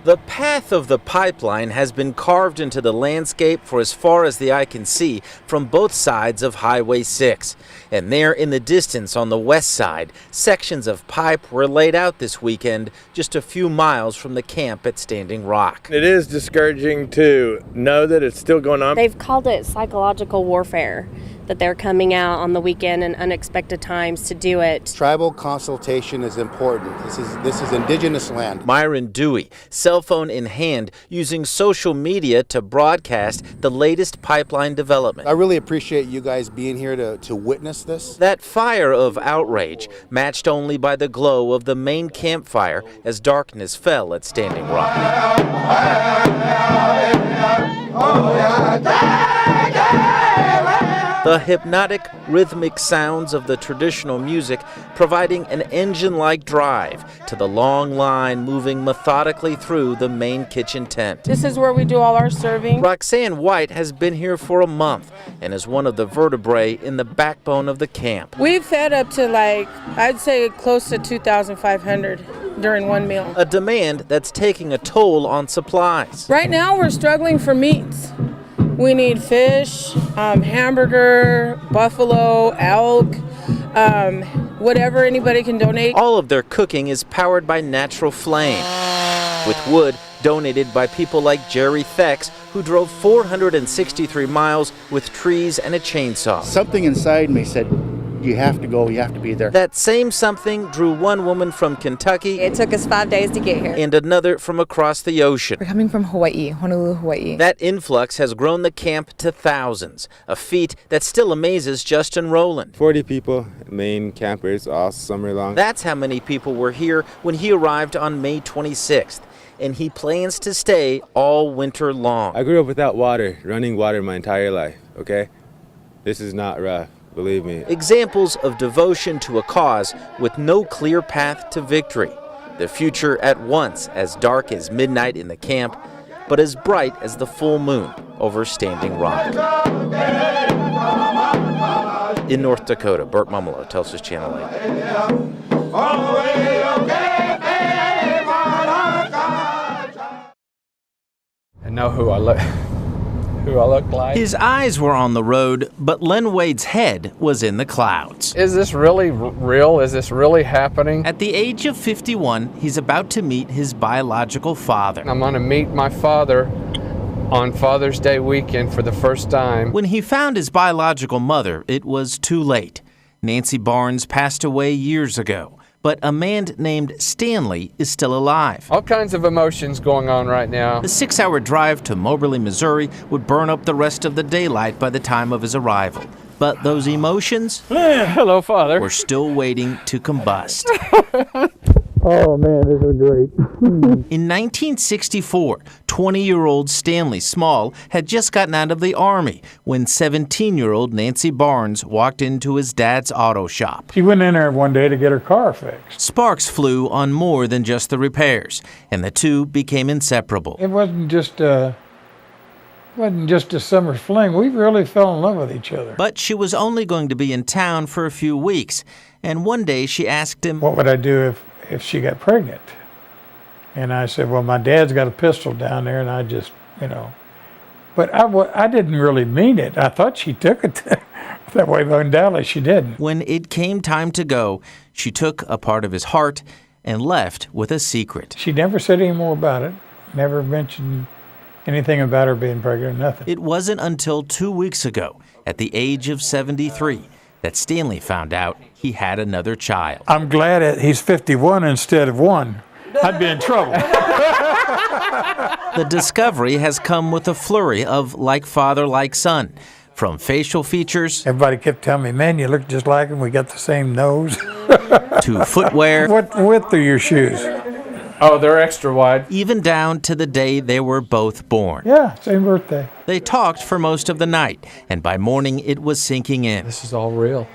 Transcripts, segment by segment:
The path of the pipeline has been carved into the landscape for as far as the eye can see from both sides of Highway 6. And there in the distance on the west side, sections of pipe were laid out this weekend just a few miles from the camp at Standing Rock. It is discouraging to know that it's still going on. They've called it psychological warfare, that they're coming out on the weekend in unexpected times to do it. Tribal consultation is important. This is indigenous land. Myron Dewey, cell phone in hand, using social media to broadcast the latest pipeline development. I really appreciate you guys being here to witness this. That fire of outrage, matched only by the glow of the main campfire as darkness fell at Standing Rock. The hypnotic, rhythmic sounds of the traditional music providing an engine-like drive to the long line moving methodically through the main kitchen tent. This is where we do all our serving. Roxanne White has been here for a month and is one of the vertebrae in the backbone of the camp. We've fed up to I'd say close to 2,500 during one meal. A demand that's taking a toll on supplies. Right now we're struggling for meats. We need fish, hamburger, buffalo, elk, whatever anybody can donate. All of their cooking is powered by natural flame, with wood donated by people like Jerry Thex, who drove 463 miles with trees and a chainsaw. Something inside me said, you have to go, you have to be there. That same something drew one woman from Kentucky. It took us 5 days to get here. And another from across the ocean. We're coming from Hawaii, Honolulu, Hawaii. That influx has grown the camp to thousands, a feat that still amazes Justin Rowland. 40 people, main campers all summer long. That's how many people were here when he arrived on May 26th. And he plans to stay all winter long. I grew up without water, running water my entire life, okay? This is not rough. Believe me. Examples of devotion to a cause with no clear path to victory. The future at once as dark as midnight in the camp, but as bright as the full moon over Standing Rock. In North Dakota, Burt Mummolo, Tulsa's Channel 8. I know who I look like. His eyes were on the road, but Len Wade's head was in the clouds. Is this really real? Is this really happening? At the age of 51, he's about to meet his biological father. I'm going to meet my father on Father's Day weekend for the first time. When he found his biological mother, it was too late. Nancy Barnes passed away years ago. But a man named Stanley is still alive. All kinds of emotions going on right now. The 6-hour drive to Moberly, Missouri would burn up the rest of the daylight by the time of his arrival. But those emotions hello, Father, were still waiting to combust. Oh, man, this is great. In 1964, 20-year-old Stanley Small had just gotten out of the Army when 17-year-old Nancy Barnes walked into his dad's auto shop. She went in there one day to get her car fixed. Sparks flew on more than just the repairs, and the two became inseparable. It wasn't just a summer fling. We really fell in love with each other. But she was only going to be in town for a few weeks, and one day she asked him, what would I do if she got pregnant? And I said, well, my dad's got a pistol down there, and I just, But I didn't really mean it. I thought she took it that way, but in Dallas she didn't. When it came time to go, she took a part of his heart and left with a secret. She never said any more about it, never mentioned anything about her being pregnant or nothing. It wasn't until 2 weeks ago, at the age of 73, that Stanley found out he had another child. I'm glad he's 51 instead of 1. I'd be in trouble. The discovery has come with a flurry of like father, like son. From facial features... Everybody kept telling me, man, you look just like him. We got the same nose. To footwear... What width are your shoes? Oh, they're extra wide. Even down to the day they were both born. Yeah, same birthday. They talked for most of the night, and by morning it was sinking in. This is all real.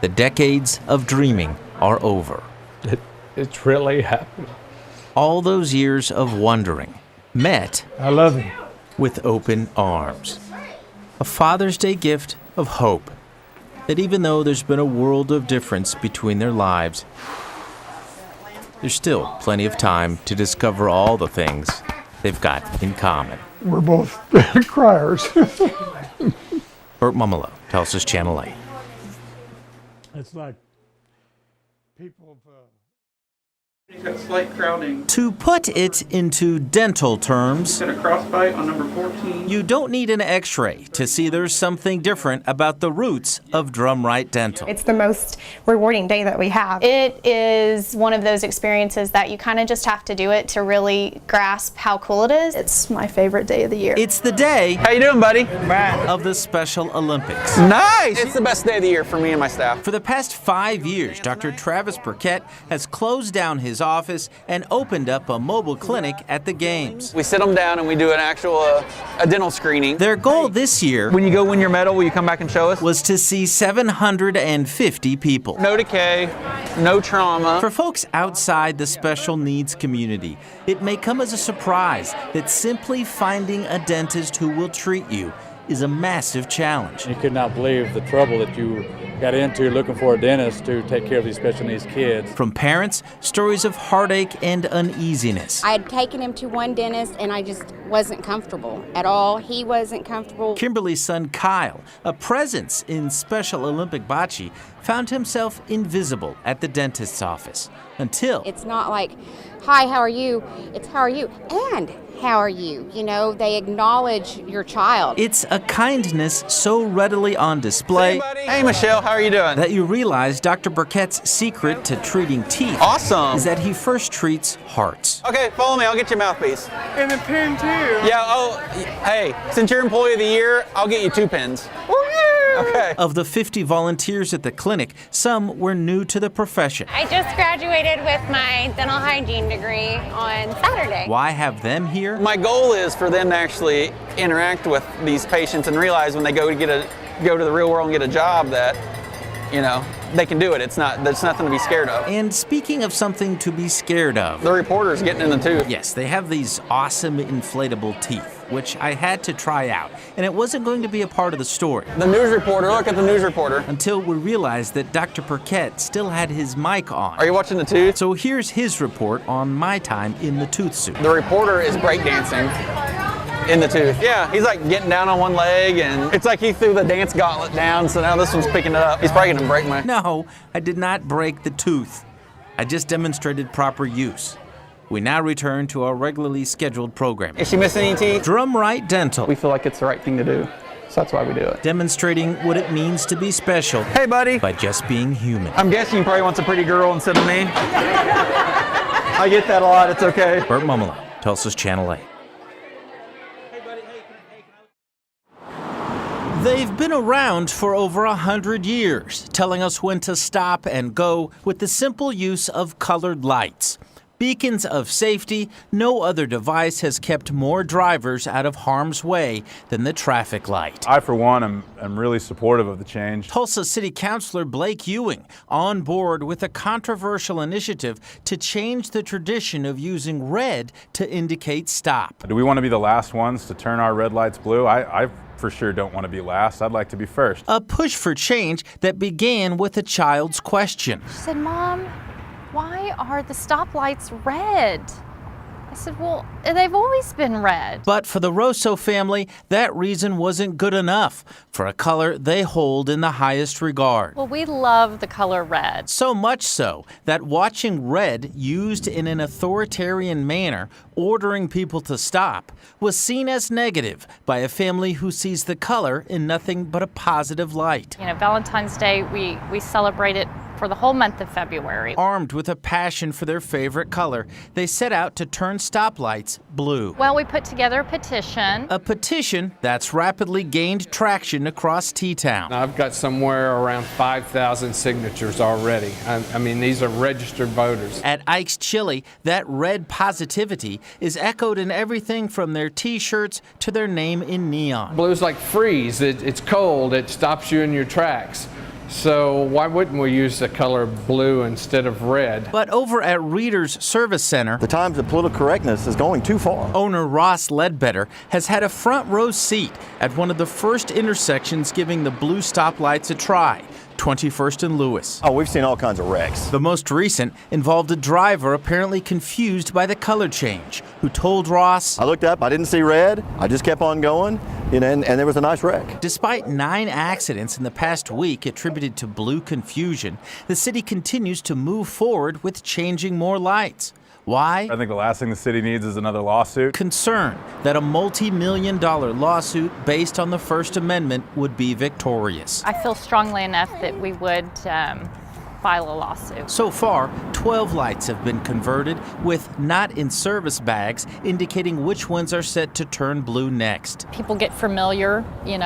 The decades of dreaming are over. It's really happening. All those years of wondering met... I love him. ...with open arms. A Father's Day gift of hope. That even though there's been a world of difference between their lives, there's still plenty of time to discover all the things they've got in common. We're both criers. Burt Mummolo, Tulsa's Channel 8. It's like people Got slight crowding. To put it into dental terms, Got a crossbite on number 14. you don't need an x-ray to see there's something different about the roots of Drumright Dental. It's the most rewarding day that we have. It is one of those experiences that you kind of just have to do it to really grasp how cool it is. It's my favorite day of the year. It's the day How you doing, buddy? of the Special Olympics. Nice! It's the best day of the year for me and my staff. For the past 5 years, Dr. Travis Burkett has closed down his office and opened up a mobile clinic at the games. We sit them down and we do an actual a dental screening. Their goal this year, When you go win your medal, will you come back and show us? was to see 750 people. No decay, no trauma. For folks outside the special needs community, it may come as a surprise that simply finding a dentist who will treat you is a massive challenge. You could not believe the trouble that you got into looking for a dentist to take care of these special needs kids. From parents, stories of heartache and uneasiness. I had taken him to one dentist and I just wasn't comfortable at all. He wasn't comfortable. Kimberly's son Kyle, a presence in Special Olympic bocce, found himself invisible at the dentist's office until It's not like, hi, how are you? It's how are you? And how are you? You know, they acknowledge your child. it's a kindness so readily on display Hey, Michelle, how are you doing? that you realize Dr. Burkett's secret to treating teeth Awesome. is that he first treats hearts. Okay, follow me. I'll get you a mouthpiece. And a pin too. Yeah, hey, since you're Employee of the Year, I'll get you 2 pins. Okay. Of the 50 volunteers at the clinic, some were new to the profession. I just graduated with my dental hygiene degree on Saturday. Why have them here? My goal is for them to actually interact with these patients and realize when they go to the real world and get a job that, you know, they can do it. There's nothing to be scared of. And speaking of something to be scared of, The reporter's getting in the tooth. yes, they have these awesome inflatable teeth, which I had to try out, and it wasn't going to be a part of the story. The news reporter, look at the news reporter. Until we realized that Dr. Burkett still had his mic on. Are you watching the tooth? So here's his report on my time in the tooth suit. The reporter is breakdancing in the tooth. Yeah, he's like getting down on one leg and it's like he threw the dance gauntlet down, so now this one's picking it up. He's probably gonna break my... No, I did not break the tooth. I just demonstrated proper use. We now return to our regularly scheduled program. Is she missing any teeth? Drumright Dental, We feel like it's the right thing to do, so that's why we do it. demonstrating what it means to be special Hey, buddy. by just being human. I'm guessing you probably want a pretty girl instead of me. I get that a lot, it's okay. Burt Mummolo, Tulsa's Channel 8. They've been around for over 100 years, telling us when to stop and go with the simple use of colored lights. Beacons of safety, no other device has kept more drivers out of harm's way than the traffic light. I, for one, am really supportive of the change. Tulsa City Councilor Blake Ewing on board with a controversial initiative to change the tradition of using red to indicate stop. Do we want to be the last ones to turn our red lights blue? I for sure don't want to be last. I'd like to be first. A push for change that began with a child's question. She said, Mom, why are the stoplights red? I said, well, they've always been red. But for the Rosso family, that reason wasn't good enough for a color they hold in the highest regard. Well, we love the color red. So much so that watching red used in an authoritarian manner, ordering people to stop, was seen as negative by a family who sees the color in nothing but a positive light. You know, Valentine's Day, we celebrate it for the whole month of February. Armed with a passion for their favorite color, they set out to turn stoplights blue. Well, we put together a petition. A petition that's rapidly gained traction across T-Town. I've got somewhere around 5,000 signatures already. I mean, these are registered voters. At Ike's Chili, that red positivity is echoed in everything from their T-shirts to their name in neon. Blue's like freeze. It's cold. It stops you in your tracks. So why wouldn't we use the color blue instead of red? But over at Reader's Service Center, the times of political correctness is going too far. Owner Ross Ledbetter has had a front row seat at one of the first intersections giving the blue stoplights a try, 21st and Lewis. Oh, we've seen all kinds of wrecks. The most recent involved a driver apparently confused by the color change, who told Ross, I looked up, I didn't see red, I just kept on going, and there was a nice wreck. Despite 9 accidents in the past week attributed to blue confusion, the city continues to move forward with changing more lights. Why? I think the last thing the city needs is another lawsuit. Concern that a multi-million-dollar lawsuit based on the First Amendment would be victorious. I feel strongly enough that we would file a lawsuit. So far, 12 lights have been converted with not in service bags indicating which ones are set to turn blue next. People get familiar,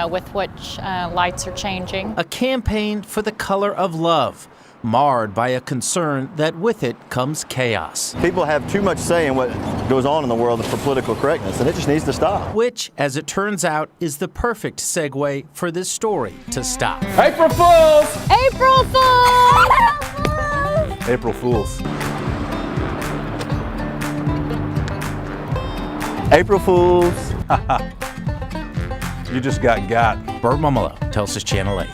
with which lights are changing. A campaign for the color of love, marred by a concern that with it comes chaos. People have too much say in what goes on in the world for political correctness, and it just needs to stop. Which, as it turns out, is the perfect segue for this story to stop. April Fools! April Fools! April Fools. April Fools. You just got. Burt Mummolo, Telsus Channel 8.